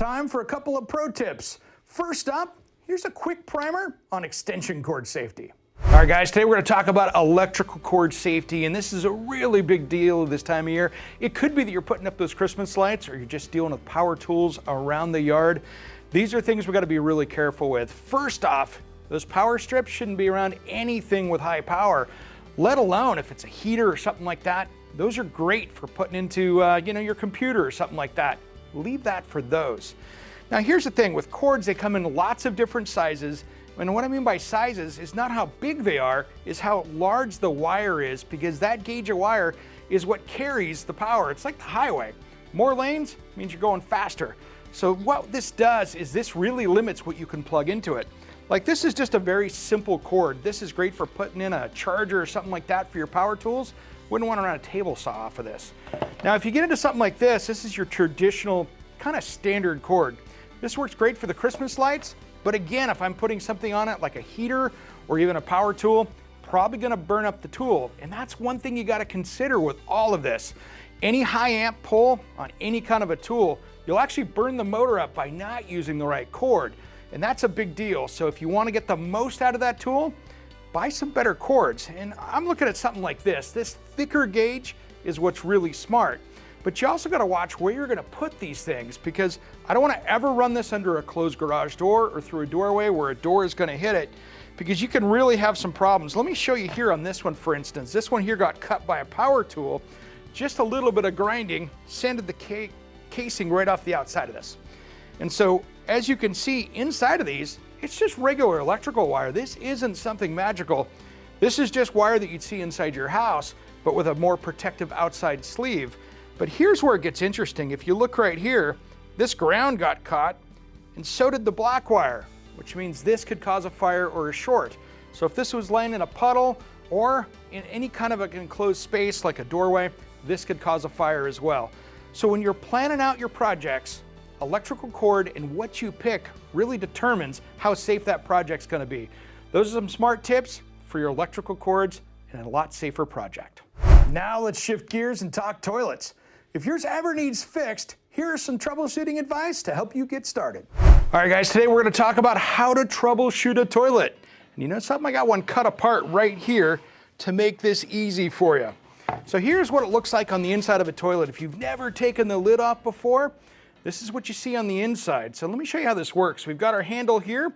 Time for a couple of pro tips. First up, here's a quick primer on extension cord safety. All right, guys, today we're going to talk about electrical cord safety, and this is a really big deal this time of year. It could be that you're putting up those Christmas lights, or you're just dealing with power tools around the yard. These are things we've got to be really careful with. First off, those power strips shouldn't be around anything with high power, let alone if it's a heater or something like that. Those are great for putting into your computer or something like that. Leave that for those. Now here's the thing, with cords they come in lots of different sizes, and what I mean by sizes is not how big they are, is how large the wire is, because that gauge of wire is what carries the power. It's like the highway. More lanes means you're going faster. So what this does is this really limits what you can plug into it. Like, this is just a very simple cord. This is great for putting in a charger or something like that for your power tools. Wouldn't want to run a table saw off of this. Now, if you get into something like this is your traditional kind of standard cord. This works great for the Christmas lights, but again, if I'm putting something on it like a heater or even a power tool, probably going to burn up the tool. And that's one thing you got to consider with all of this. Any high amp pull on any kind of a tool, you'll actually burn the motor up by not using the right cord. And that's a big deal. So if you want to get the most out of that tool, buy some better cords. And I'm looking at something like this. This thicker gauge is what's really smart. But you also got to watch where you're going to put these things, because I don't want to ever run this under a closed garage door or through a doorway where a door is going to hit it, because you can really have some problems. Let me show you here on this one, for instance. This one here got cut by a power tool. Just a little bit of grinding sanded the casing right off the outside of this. And so, as you can see inside of these, it's just regular electrical wire. This isn't something magical. This is just wire that you'd see inside your house, but with a more protective outside sleeve. But here's where it gets interesting. If you look right here, this ground got caught, and so did the black wire, which means this could cause a fire or a short. So if this was laying in a puddle or in any kind of an enclosed space like a doorway, this could cause a fire as well. So when you're planning out your projects, electrical cord and what you pick really determines how safe that project's going to be. Those are some smart tips for your electrical cords and a lot safer project. Now let's shift gears and talk toilets. If yours ever needs fixed, here are some troubleshooting advice to help you get started. All right, guys, today we're going to talk about how to troubleshoot a toilet. And you know something? I got one cut apart right here to make this easy for you. So here's what it looks like on the inside of a toilet. If you've never taken the lid off before, this is what you see on the inside. So let me show you how this works. We've got our handle here.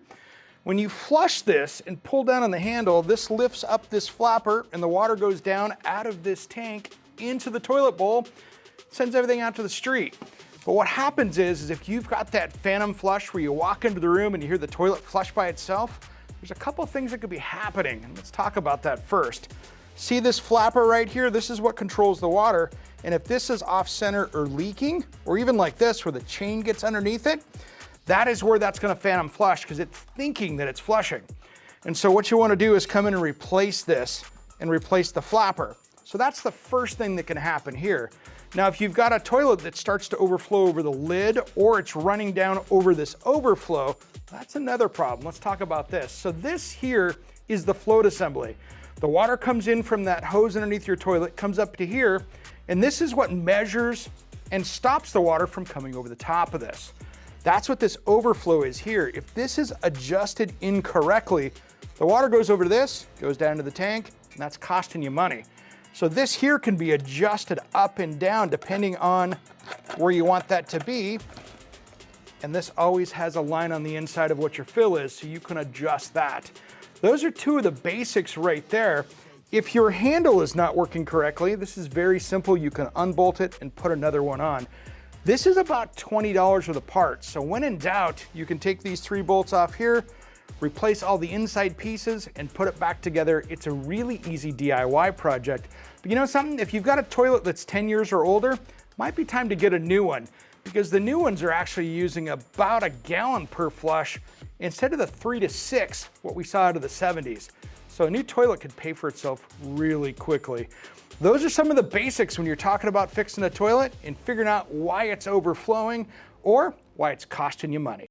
When you flush this and pull down on the handle, this lifts up this flapper and the water goes down out of this tank into the toilet bowl, sends everything out to the street. But what happens is if you've got that phantom flush where you walk into the room and you hear the toilet flush by itself, there's a couple of things that could be happening. And let's talk about that first. See this flapper right here? This is what controls the water. And if this is off center or leaking, or even like this where the chain gets underneath it, that is where that's going to phantom flush, because it's thinking that it's flushing. And so what you want to do is come in and replace this and replace the flapper. So that's the first thing that can happen here. Now, if you've got a toilet that starts to overflow over the lid, or it's running down over this overflow, that's another problem. Let's talk about this. So this here is the float assembly. The water comes in from that hose underneath your toilet, comes up to here, and this is what measures and stops the water from coming over the top of this. That's what this overflow is here. If this is adjusted incorrectly, the water goes over to this, goes down to the tank, and that's costing you money. So this here can be adjusted up and down depending on where you want that to be. And this always has a line on the inside of what your fill is, so you can adjust that. Those are two of the basics right there. If your handle is not working correctly, this is very simple. You can unbolt it and put another one on. This is about $20 worth of parts. So when in doubt, you can take these 3 bolts off here, replace all the inside pieces and put it back together. It's a really easy DIY project. But you know something? If you've got a toilet that's 10 years or older, might be time to get a new one, because the new ones are actually using about a gallon per flush instead of the 3 to 6, what we saw out of the 70s. So a new toilet could pay for itself really quickly. Those are some of the basics when you're talking about fixing a toilet and figuring out why it's overflowing or why it's costing you money.